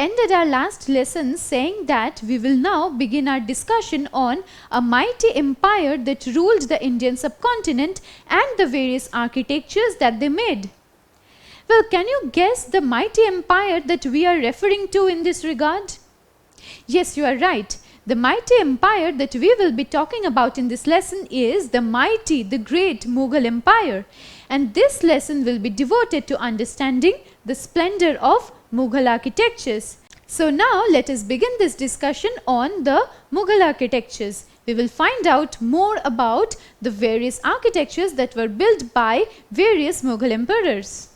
ended our last lesson saying that we will now begin our discussion on a mighty empire that ruled the Indian subcontinent and the various architectures that they made. Well, can you guess the mighty empire that we are referring to in this regard? Yes, you are right. The mighty empire that we will be talking about in this lesson is the mighty, the great Mughal Empire. And this lesson will be devoted to understanding the splendor of Mughal architectures. So now let us begin this discussion on the Mughal architectures. We will find out more about the various architectures that were built by various Mughal emperors.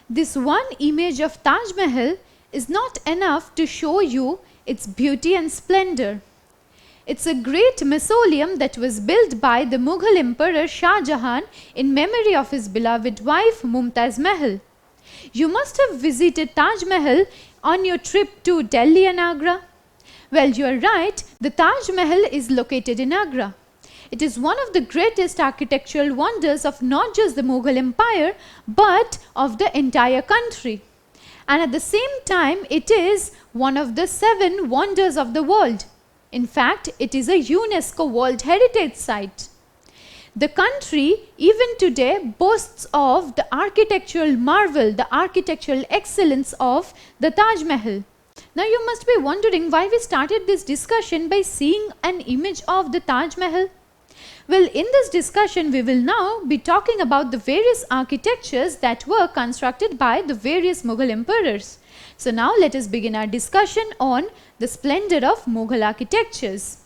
This one image of Taj Mahal is not enough to show you its beauty and splendor. It's a great mausoleum that was built by the Mughal Emperor Shah Jahan in memory of his beloved wife Mumtaz Mahal. You must have visited Taj Mahal on your trip to Delhi and Agra. Well, you are right, the Taj Mahal is located in Agra. It is one of the greatest architectural wonders of not just the Mughal Empire but of the entire country. And at the same time, it is one of the 7 wonders of the world. In fact, it is a UNESCO World Heritage Site. The country, even today, boasts of the architectural marvel, the architectural excellence of the Taj Mahal. Now, you must be wondering why we started this discussion by seeing an image of the Taj Mahal. Well, in this discussion, we will now be talking about the various architectures that were constructed by the various Mughal emperors. So now let us begin our discussion on the splendor of Mughal architectures.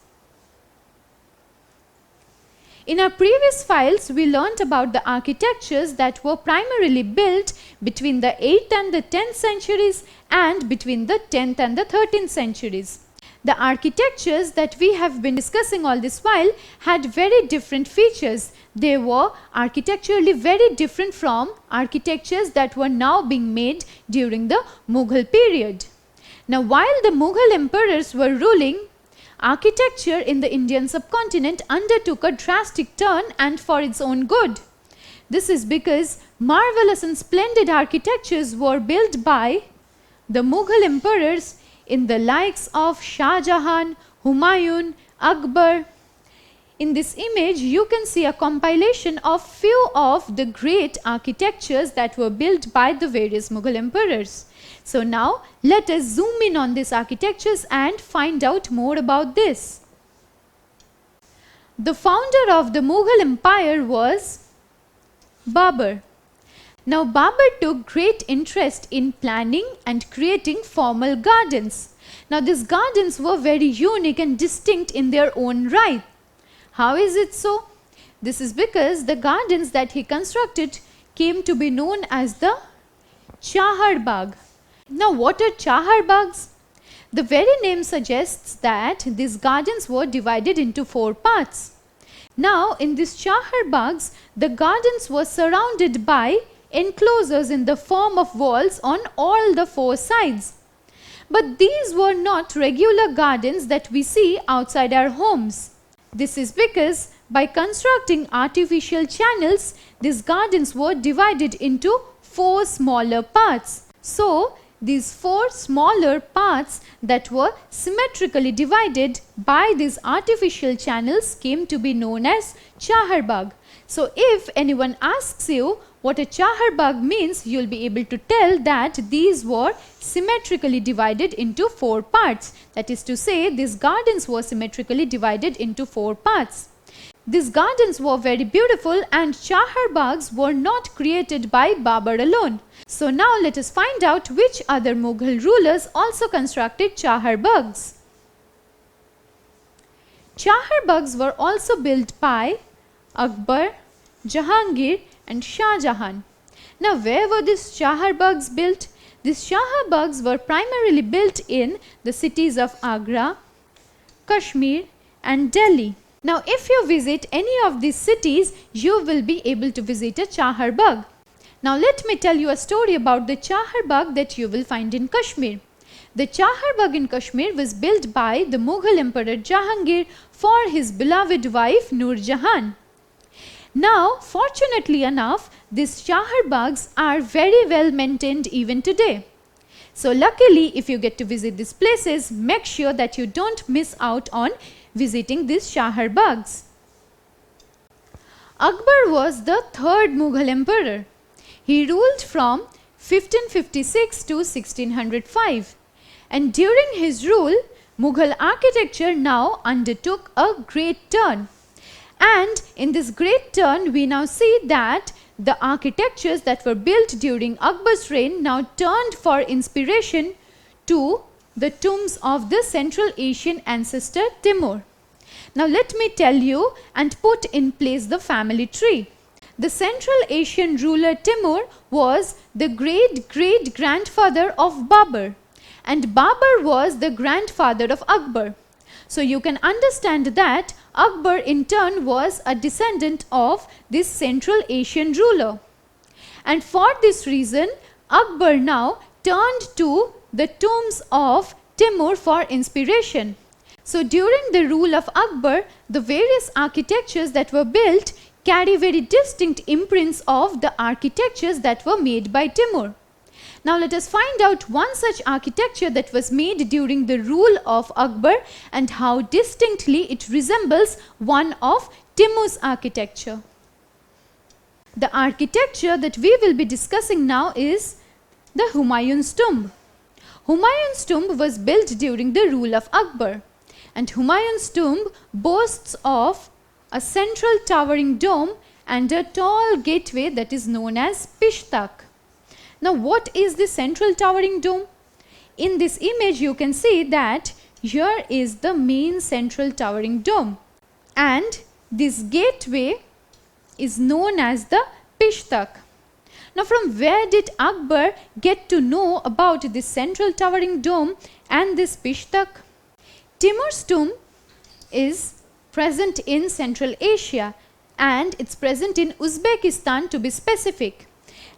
In our previous files, we learnt about the architectures that were primarily built between the 8th and the 10th centuries and between the 10th and the 13th centuries. The architectures that we have been discussing all this while had very different features. They were architecturally very different from architectures that were now being made during the Mughal period. Now, while the Mughal emperors were ruling, architecture in the Indian subcontinent undertook a drastic turn and for its own good. This is because marvelous and splendid architectures were built by the Mughal emperors in the likes of Shah Jahan, Humayun, Akbar. In this image, you can see a compilation of few of the great architectures that were built by the various Mughal emperors. So now, let us zoom in on these architectures and find out more about this. The founder of the Mughal Empire was Babur. Now, Babur took great interest in planning and creating formal gardens. Now, these gardens were very unique and distinct in their own right. How is it so? This is because the gardens that he constructed came to be known as the Chahar Bagh. Now, what are Chahar Baghs? The very name suggests that these gardens were divided into 4 parts. Now, in these Chahar Baghs, the gardens were surrounded by enclosures in the form of walls on all the 4 sides. But these were not regular gardens that we see outside our homes. This is because by constructing artificial channels, these gardens were divided into 4 smaller parts. So, these 4 smaller parts that were symmetrically divided by these artificial channels came to be known as Chahar Bagh. So, if anyone asks you what a Chahar Bagh means, you will be able to tell that these were symmetrically divided into 4 parts. That is to say, these gardens were symmetrically divided into 4 parts. These gardens were very beautiful and Chahar Baghs were not created by Babur alone. So now let us find out which other Mughal rulers also constructed Chahar Baghs. Chahar Baghs were also built by Akbar, Jahangir and Shah Jahan. Now, where were these Chahar Baghs built? These Chahar Baghs were primarily built in the cities of Agra, Kashmir and Delhi. Now, if you visit any of these cities, you will be able to visit a Chahar Bagh. Now, let me tell you a story about the Chahar Bagh that you will find in Kashmir. The Chahar Bagh in Kashmir was built by the Mughal Emperor Jahangir for his beloved wife Nur Jahan. Now, fortunately enough, these Chahar Baghs are very well maintained even today. So luckily, if you get to visit these places, make sure that you don't miss out on visiting these Shahar Baghs. Akbar was the third Mughal emperor. He ruled from 1556 to 1605, and during his rule, Mughal architecture now undertook a great turn. And in this great turn, we now see that the architectures that were built during Akbar's reign now turned for inspiration to the tombs of the Central Asian ancestor Timur. Now let me tell you and put in place the family tree. The Central Asian ruler Timur was the great-great-grandfather of Babur, and Babur was the grandfather of Akbar. So you can understand that Akbar in turn was a descendant of this Central Asian ruler. And for this reason, Akbar now turned to the tombs of Timur for inspiration. So during the rule of Akbar, the various architectures that were built carry very distinct imprints of the architectures that were made by Timur. Now let us find out one such architecture that was made during the rule of Akbar and how distinctly it resembles one of Timur's architecture. The architecture that we will be discussing now is the Humayun's tomb. Humayun's tomb was built during the rule of Akbar, and Humayun's tomb boasts of a central towering dome and a tall gateway that is known as Pishtak. Now what is the central towering dome? In this image you can see that here is the main central towering dome, and this gateway is known as the Pishtak. Now from where did Akbar get to know about this central towering dome and this Pishtak? Timur's tomb is present in Central Asia, and it's present in Uzbekistan to be specific.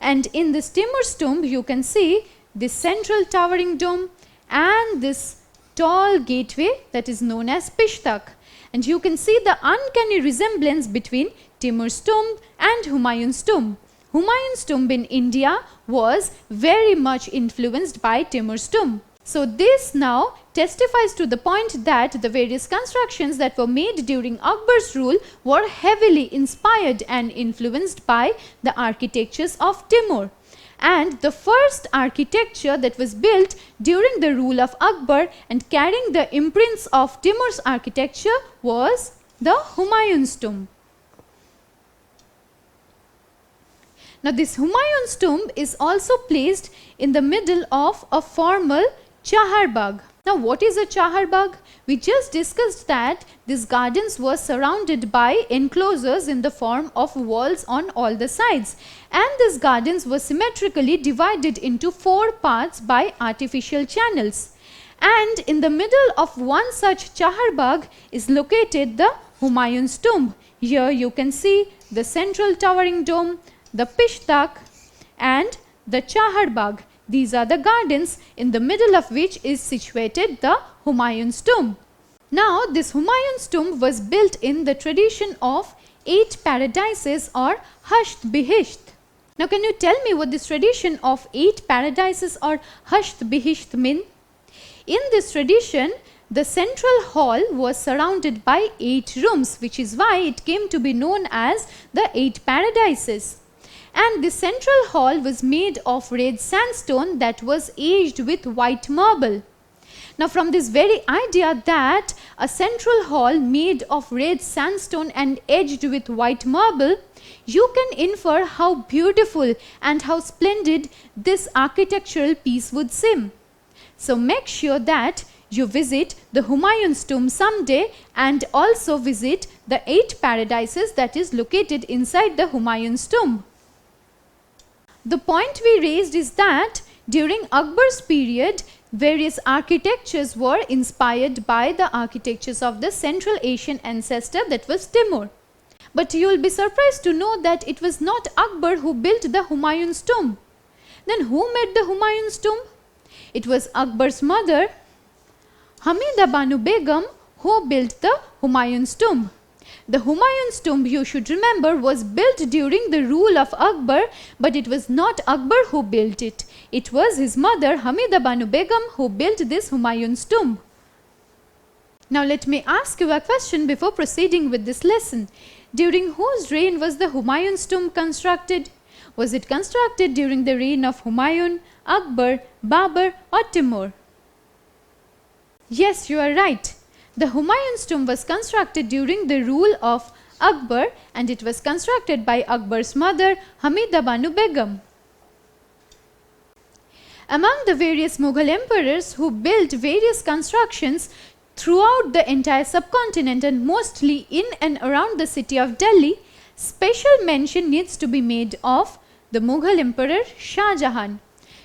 And in this Timur's tomb you can see this central towering dome and this tall gateway that is known as Pishtak. And you can see the uncanny resemblance between Timur's tomb and Humayun's tomb. Humayun's tomb in India was very much influenced by Timur's tomb. So this now testifies to the point that the various constructions that were made during Akbar's rule were heavily inspired and influenced by the architectures of Timur. And the first architecture that was built during the rule of Akbar and carrying the imprints of Timur's architecture was the Humayun's tomb. Now this Humayun's tomb is also placed in the middle of a formal Chahar Bagh. Now what is a Chahar Bagh? We just discussed that these gardens were surrounded by enclosures in the form of walls on all the sides, and these gardens were symmetrically divided into 4 parts by artificial channels. And in the middle of one such Chahar Bagh is located the Humayun's tomb. Here you can see the central towering dome, the Pishtak and the Chahar Bagh. These are the gardens in the middle of which is situated the Humayun's tomb. Now this Humayun's tomb was built in the tradition of 8 paradises or Hasht Bihisht. Now can you tell me what this tradition of 8 paradises or Hasht Bihisht mean? In this tradition, the central hall was surrounded by 8 rooms, which is why it came to be known as the 8 paradises. And the central hall was made of red sandstone that was aged with white marble. Now from this very idea that a central hall made of red sandstone and edged with white marble, you can infer how beautiful and how splendid this architectural piece would seem. So make sure that you visit the Humayun's tomb someday and also visit the 8 paradises that is located inside the Humayun's tomb. The point we raised is that during Akbar's period, various architectures were inspired by the architectures of the Central Asian ancestor that was Timur. But you will be surprised to know that it was not Akbar who built the Humayun's tomb. Then who made the Humayun's tomb? It was Akbar's mother, Hamida Banu Begum, who built the Humayun's tomb. The Humayun's tomb, you should remember, was built during the rule of Akbar, but it was not Akbar who built it. It was his mother Hamida Banu Begum who built this Humayun's tomb. Now let me ask you a question before proceeding with this lesson. During whose reign was the Humayun's tomb constructed? Was it constructed during the reign of Humayun, Akbar, Babur or Timur? Yes, you are right. The Humayun's tomb was constructed during the rule of Akbar, and it was constructed by Akbar's mother Hamida Banu Begum. Among the various Mughal emperors who built various constructions throughout the entire subcontinent and mostly in and around the city of Delhi, special mention needs to be made of the Mughal emperor Shah Jahan.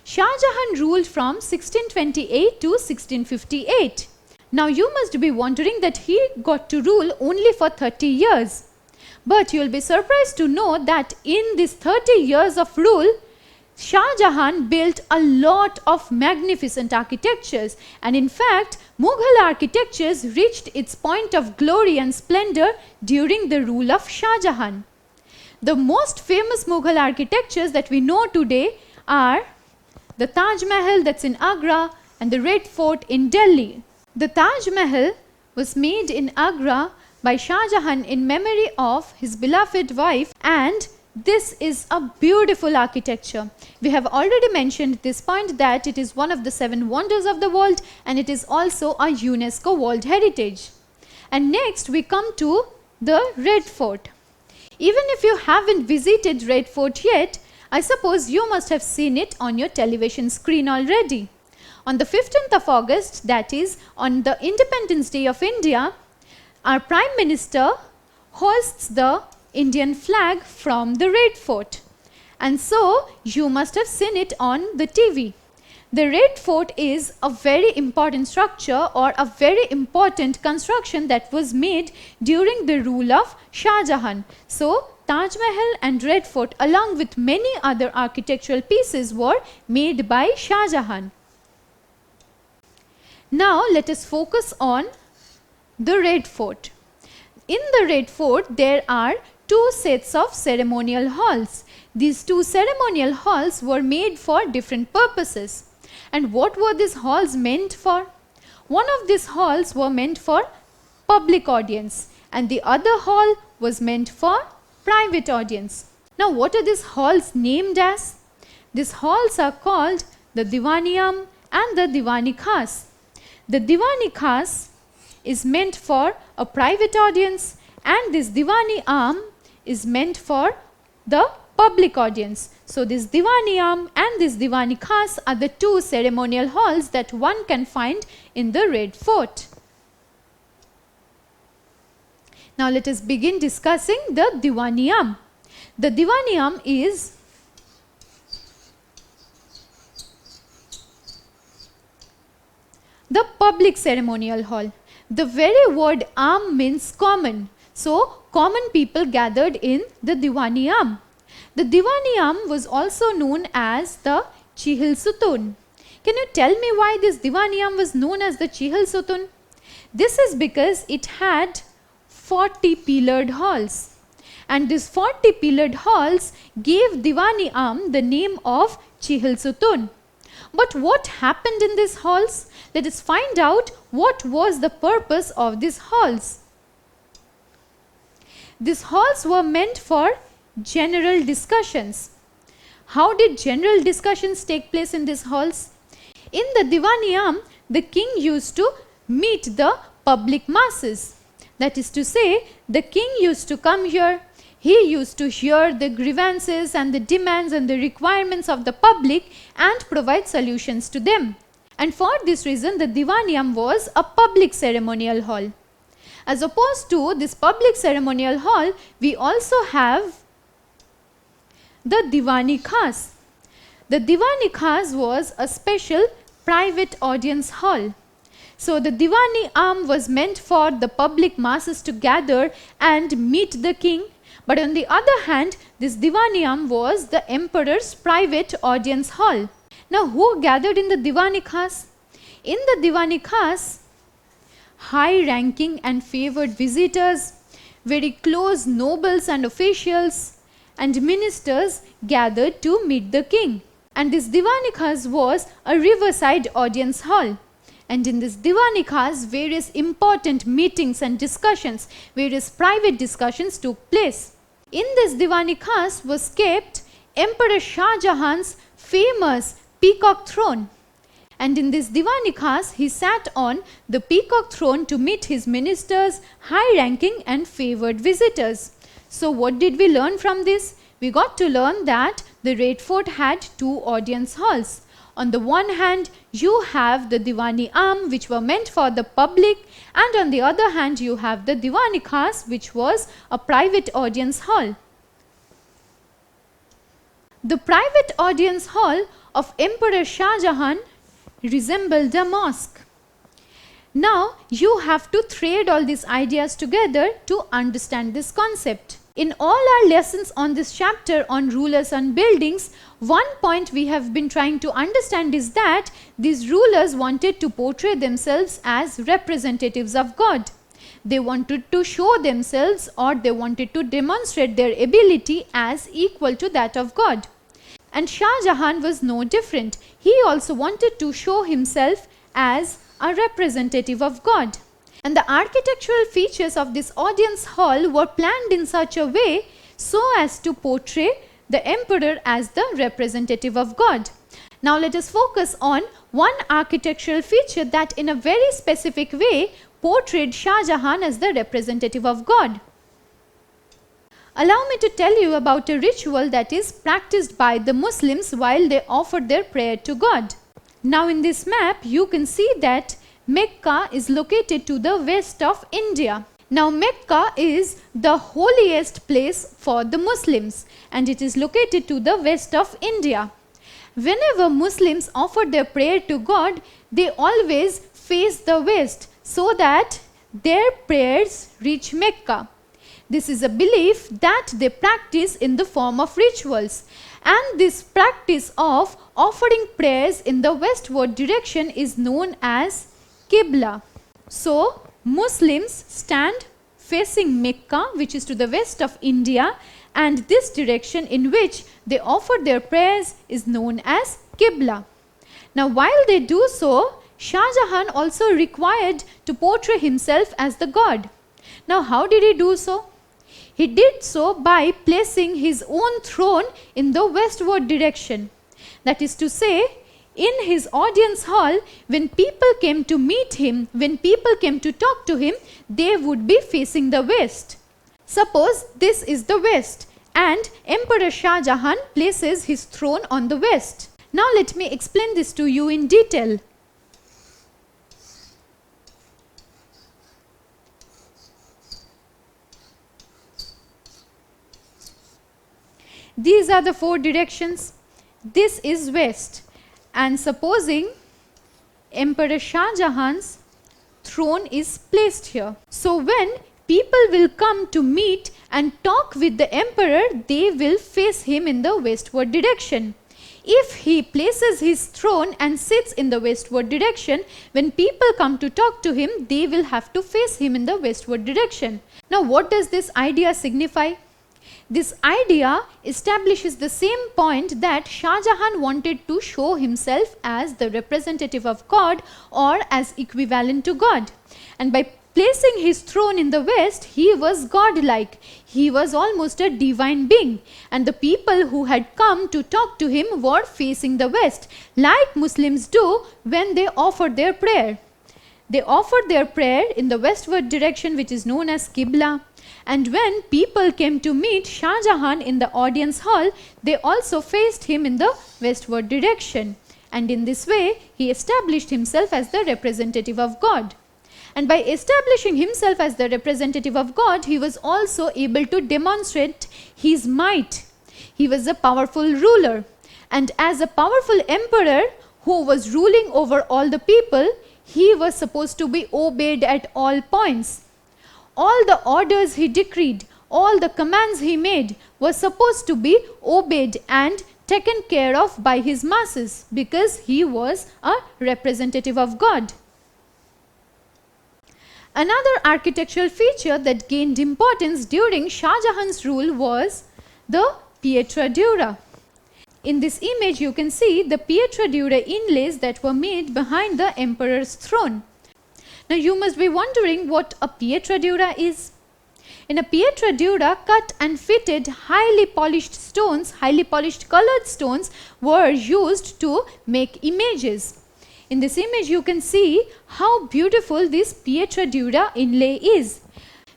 Shah Jahan ruled from 1628 to 1658. Now you must be wondering that he got to rule only for 30 years. But you will be surprised to know that in these 30 years of rule, Shah Jahan built a lot of magnificent architectures, and in fact, Mughal architectures reached its point of glory and splendor during the rule of Shah Jahan. The most famous Mughal architectures that we know today are the Taj Mahal that's in Agra and the Red Fort in Delhi. The Taj Mahal was made in Agra by Shah Jahan in memory of his beloved wife, and this is a beautiful architecture. We have already mentioned this point that it is one of the 7 wonders of the world and it is also a UNESCO World Heritage. And next we come to the Red Fort. Even if you haven't visited Red Fort yet, I suppose you must have seen it on your television screen already. On the 15th of August, that is on the Independence Day of India, our Prime Minister hoists the Indian flag from the Red Fort. And so you must have seen it on the TV. The Red Fort is a very important structure or a very important construction that was made during the rule of Shah Jahan. So Taj Mahal and Red Fort along with many other architectural pieces were made by Shah Jahan. Now let us focus on the Red Fort. In the Red Fort there are 2 sets of ceremonial halls. These 2 ceremonial halls were made for different purposes. And what were these halls meant for? One of these halls were meant for public audience and the other hall was meant for private audience. Now what are these halls named as? These halls are called the Diwan-i-Am and the Diwan-i-Khas. The Diwan-i-Khas is meant for a private audience and this Diwan-i-Am is meant for the public audience. So this Diwan-i-Am and this Diwan-i-Khas are the 2 ceremonial halls that one can find in the Red Fort. Now let us begin discussing the Diwan-i-Am. The Diwan-i-Am is the public ceremonial hall. The very word Am means common. So common people gathered in the Diwan-i-Am. The Diwan-i-Am was also known as the Chihil Sutun. Can you tell me why this Diwan-i-Am was known as the Chihil Sutun? This is because it had 40 pillared halls. And these 40 pillared halls gave Diwan-i-Am the name of Chihil Sutun. But what happened in these halls? Let us find out what was the purpose of these halls. These halls were meant for general discussions. How did general discussions take place in these halls? In the Diwan-i-Am, the king used to meet the public masses. That is to say, the king used to come here. He used to hear the grievances and the demands and the requirements of the public and provide solutions to them. And for this reason, the Diwan-i-Am was a public ceremonial hall. As opposed to this public ceremonial hall, we also have the Diwan-i-Khas. The Diwan-i-Khas was a special private audience hall. So the Diwan-i-Am was meant for the public masses to gather and meet the king. But on the other hand, this Diwan-i-Am was the emperor's private audience hall. Now who gathered in the Diwan-i-Khas? In the Diwan-i-Khas, high ranking and favored visitors, very close nobles and officials and ministers gathered to meet the king. And this Diwani Khas was a riverside audience hall. And in this Diwani Khas, various important meetings and discussions, various private discussions took place. In this Diwani Khas was kept Emperor Shah Jahan's famous peacock throne. And in this Diwani Khas, he sat on the peacock throne to meet his ministers, high-ranking and favored visitors. So what did we learn from this? We got to learn that the Red Fort had two audience halls. On the one hand, you have the Diwani Am, which were meant for the public, and on the other hand, you have the Diwani Khas, which was a private audience hall. The private audience hall of Emperor Shah Jahan resembled a mosque. Now, you have to thread all these ideas together to understand this concept. In all our lessons on this chapter on rulers and buildings, one point we have been trying to understand is that these rulers wanted to portray themselves as representatives of God. They wanted to show themselves, or they wanted to demonstrate their ability as equal to that of God. And Shah Jahan was no different. He also wanted to show himself as a representative of God. And the architectural features of this audience hall were planned in such a way so as to portray the emperor as the representative of God. Now let us focus on one architectural feature that in a very specific way portrayed Shah Jahan as the representative of God. Allow me to tell you about a ritual that is practiced by the Muslims while they offer their prayer to God. Now in this map you can see that Mecca is located to the west of India. Now Mecca is the holiest place for the Muslims and it is located to the west of India. Whenever Muslims offer their prayer to God, they always face the west so that their prayers reach Mecca. This is a belief that they practice in the form of rituals, and this practice of offering prayers in the westward direction is known as Qibla. So Muslims stand facing Mecca, which is to the west of India, and this direction in which they offer their prayers is known as Qibla. Now while they do so, Shah Jahan also required to portray himself as the god. Now how did he do so? He did so by placing his own throne in the westward direction. That is to say, in his audience hall, when people came to meet him, when people came to talk to him, they would be facing the west. Suppose this is the west and Emperor Shah Jahan places his throne on the west. Now let me explain this to you in detail. These are the four directions. This is west. And supposing Emperor Shah Jahan's throne is placed here. So when people will come to meet and talk with the emperor, they will face him in the westward direction. If he places his throne and sits in the westward direction, when people come to talk to him, they will have to face him in the westward direction. Now what does this idea signify? This idea establishes the same point that Shah Jahan wanted to show himself as the representative of God or as equivalent to God. And by placing his throne in the west, he was godlike. He was almost a divine being. And the people who had come to talk to him were facing the west, like Muslims do when they offer their prayer. They offered their prayer in the westward direction, which is known as Qibla. And when people came to meet Shah Jahan in the audience hall, they also faced him in the westward direction. And in this way, he established himself as the representative of God. And by establishing himself as the representative of God, he was also able to demonstrate his might. He was a powerful ruler. And as a powerful emperor who was ruling over all the people, he was supposed to be obeyed at all points. All the orders he decreed, all the commands he made were supposed to be obeyed and taken care of by his masses because he was a representative of God. Another architectural feature that gained importance during Shah Jahan's rule was the pietra dura. In this image you can see the pietra dura inlays that were made behind the emperor's throne. Now you must be wondering what a pietra dura is. In a pietra dura, cut and fitted highly polished colored stones were used to make images. In this image you can see how beautiful this pietra dura inlay is.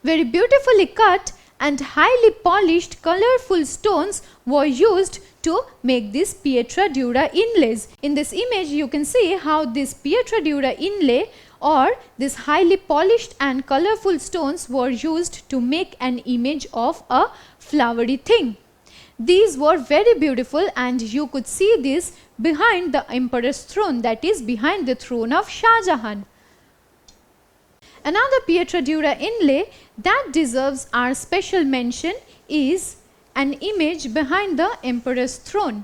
Very beautifully cut and highly polished colorful stones were used to make this pietra dura inlays. In this image you can see how this pietra dura inlay or this highly polished and colorful stones were used to make an image of a flowery thing. These were very beautiful and you could see this behind the emperor's throne, that is behind the throne of Shah Jahan. Another pietra dura inlay that deserves our special mention is an image behind the emperor's throne.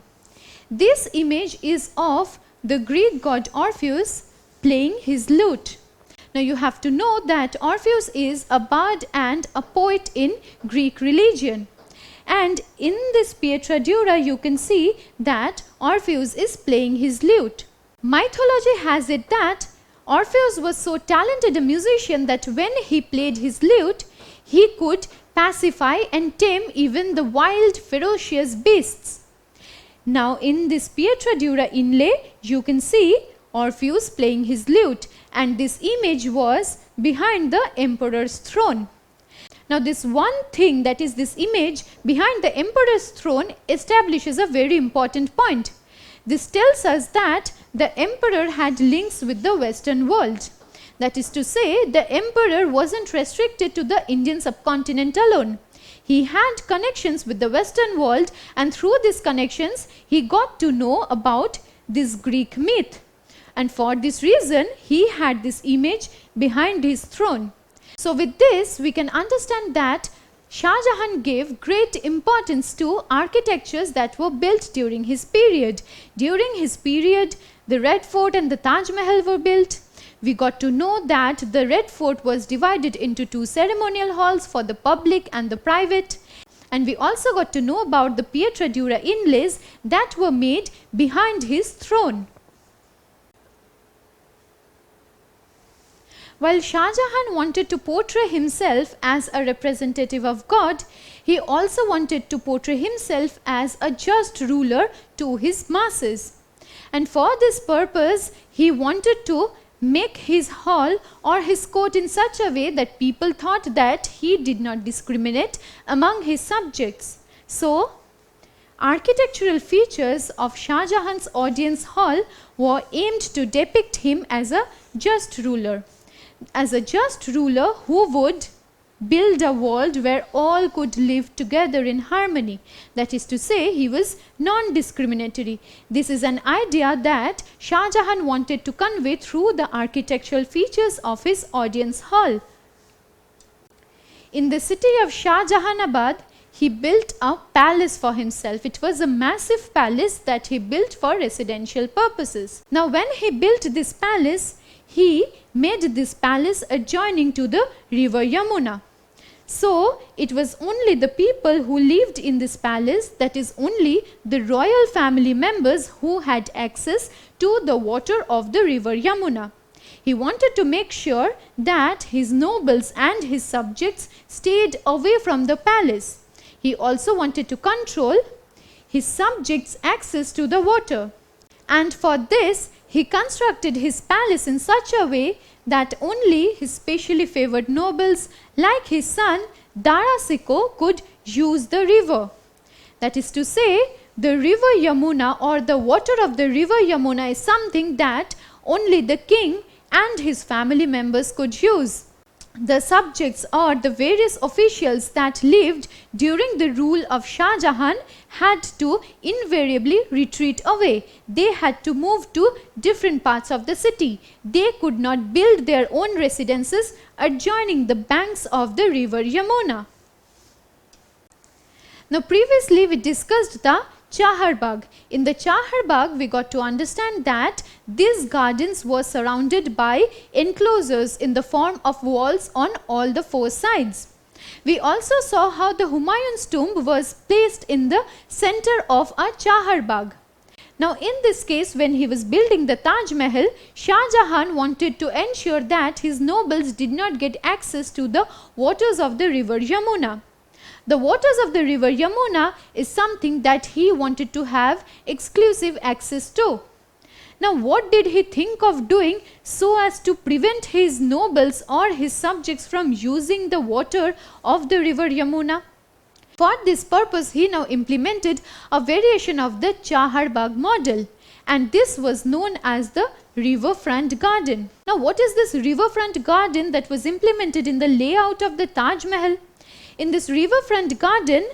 This image is of the Greek god Orpheus playing his lute. Now you have to know that Orpheus is a bard and a poet in Greek religion. And in this pietra dura you can see that Orpheus is playing his lute. Mythology has it that Orpheus was so talented a musician that when he played his lute, he could pacify and tame even the wild ferocious beasts. Now in this pietra dura inlay you can see Orpheus playing his lute, and this image was behind the emperor's throne. Now this one thing, that is this image behind the emperor's throne, establishes a very important point. This tells us that the emperor had links with the Western world. That is to say, the emperor wasn't restricted to the Indian subcontinent alone. He had connections with the Western world, and through these connections he got to know about this Greek myth. And for this reason he had this image behind his throne. So with this we can understand that Shah Jahan gave great importance to architectures that were built during his period. During his period, the Red Fort and the Taj Mahal were built. We got to know that the Red Fort was divided into two ceremonial halls for the public and the private. And we also got to know about the pietra dura inlays that were made behind his throne. While Shah Jahan wanted to portray himself as a representative of God, he also wanted to portray himself as a just ruler to his masses. And for this purpose, he wanted to make his hall or his court in such a way that people thought that he did not discriminate among his subjects. So, architectural features of Shah Jahan's audience hall were aimed to depict him as a just ruler. As a just ruler who would build a world where all could live together in harmony. That is to say, he was non-discriminatory. This is an idea that Shah Jahan wanted to convey through the architectural features of his audience hall. In the city of Shah Jahanabad, he built a palace for himself. It was a massive palace that he built for residential purposes. Now when he built this palace, he made this palace adjoining to the river Yamuna. So it was only the people who lived in this palace, that is only the royal family members, who had access to the water of the river Yamuna. He wanted to make sure that his nobles and his subjects stayed away from the palace. He also wanted to control his subjects' access to the water. And for this, he constructed his palace in such a way that only his specially favored nobles like his son Dara Shikoh could use the river. That is to say, the river Yamuna or the water of the river Yamuna is something that only the king and his family members could use. The subjects or the various officials that lived during the rule of Shah Jahan had to invariably retreat away. They had to move to different parts of the city. They could not build their own residences adjoining the banks of the river Yamuna. Now previously we discussed the Chahar Bagh. In the Chahar Bagh, we got to understand that these gardens were surrounded by enclosures in the form of walls on all the four sides. We also saw how the Humayun's tomb was placed in the center of a Chahar Bagh. Now in this case, when he was building the Taj Mahal, Shah Jahan wanted to ensure that his nobles did not get access to the waters of the river Yamuna. The waters of the river Yamuna is something that he wanted to have exclusive access to. Now what did he think of doing so as to prevent his nobles or his subjects from using the water of the river Yamuna? For this purpose, he now implemented a variation of the Chahar Bagh model, and this was known as the riverfront garden. Now what is this riverfront garden that was implemented in the layout of the Taj Mahal? In this riverfront garden,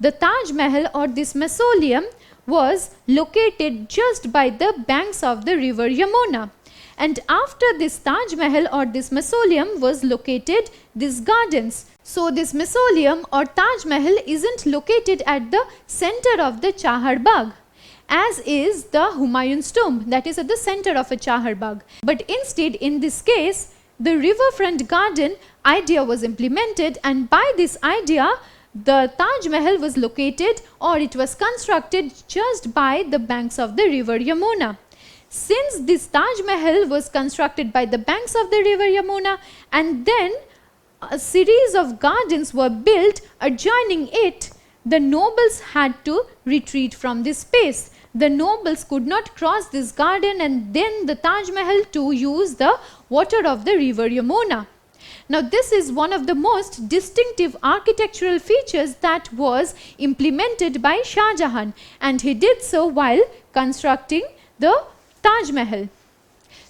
the Taj Mahal or this mausoleum was located just by the banks of the river Yamuna. And after this Taj Mahal or this mausoleum was located these gardens. So this mausoleum or Taj Mahal isn't located at the center of the Chahar Bagh, as is the Humayun's tomb, that is at the center of a Chahar Bagh. But instead, in this case, the riverfront garden idea was implemented, and by this idea, the Taj Mahal was located or it was constructed just by the banks of the river Yamuna. Since this Taj Mahal was constructed by the banks of the river Yamuna, and then a series of gardens were built adjoining it, the nobles had to retreat from this space. The nobles could not cross this garden and then the Taj Mahal to use the water of the river Yamuna. Now this is one of the most distinctive architectural features that was implemented by Shah Jahan, and he did so while constructing the Taj Mahal.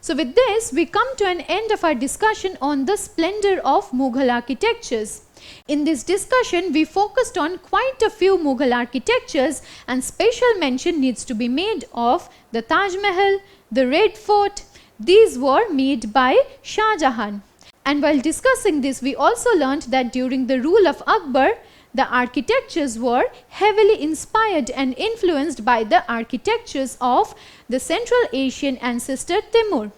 So with this, we come to an end of our discussion on the splendor of Mughal architectures. In this discussion, we focused on quite a few Mughal architectures, and special mention needs to be made of the Taj Mahal, the Red Fort. These were made by Shah Jahan. And while discussing this, we also learnt that during the rule of Akbar, the architectures were heavily inspired and influenced by the architectures of the Central Asian ancestor Timur.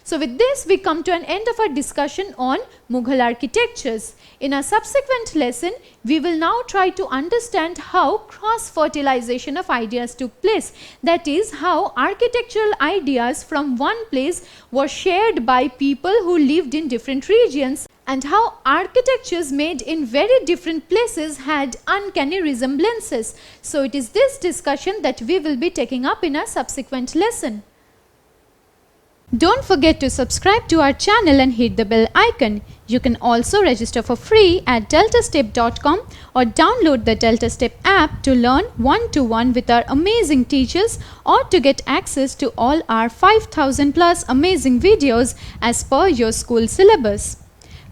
So with this, we come to an end of our discussion on Mughal architectures. In a subsequent lesson, we will now try to understand how cross-fertilization of ideas took place. That is, how architectural ideas from one place were shared by people who lived in different regions, and how architectures made in very different places had uncanny resemblances. So it is this discussion that we will be taking up in a subsequent lesson. Don't forget to subscribe to our channel and hit the bell icon. You can also register for free at DeltaStep.com or download the DeltaStep app to learn one-to-one with our amazing teachers, or to get access to all our 5,000 plus amazing videos as per your school syllabus.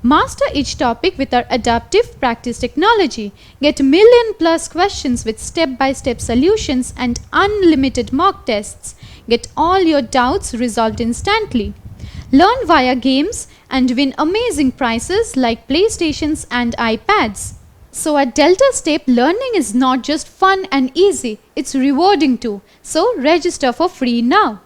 Master each topic with our adaptive practice technology. Get million+ questions with step-by-step solutions and unlimited mock tests. Get all your doubts resolved instantly. Learn via games and win amazing prizes like PlayStations and iPads. So at DeltaStep, learning is not just fun and easy, it's rewarding too. So register for free now.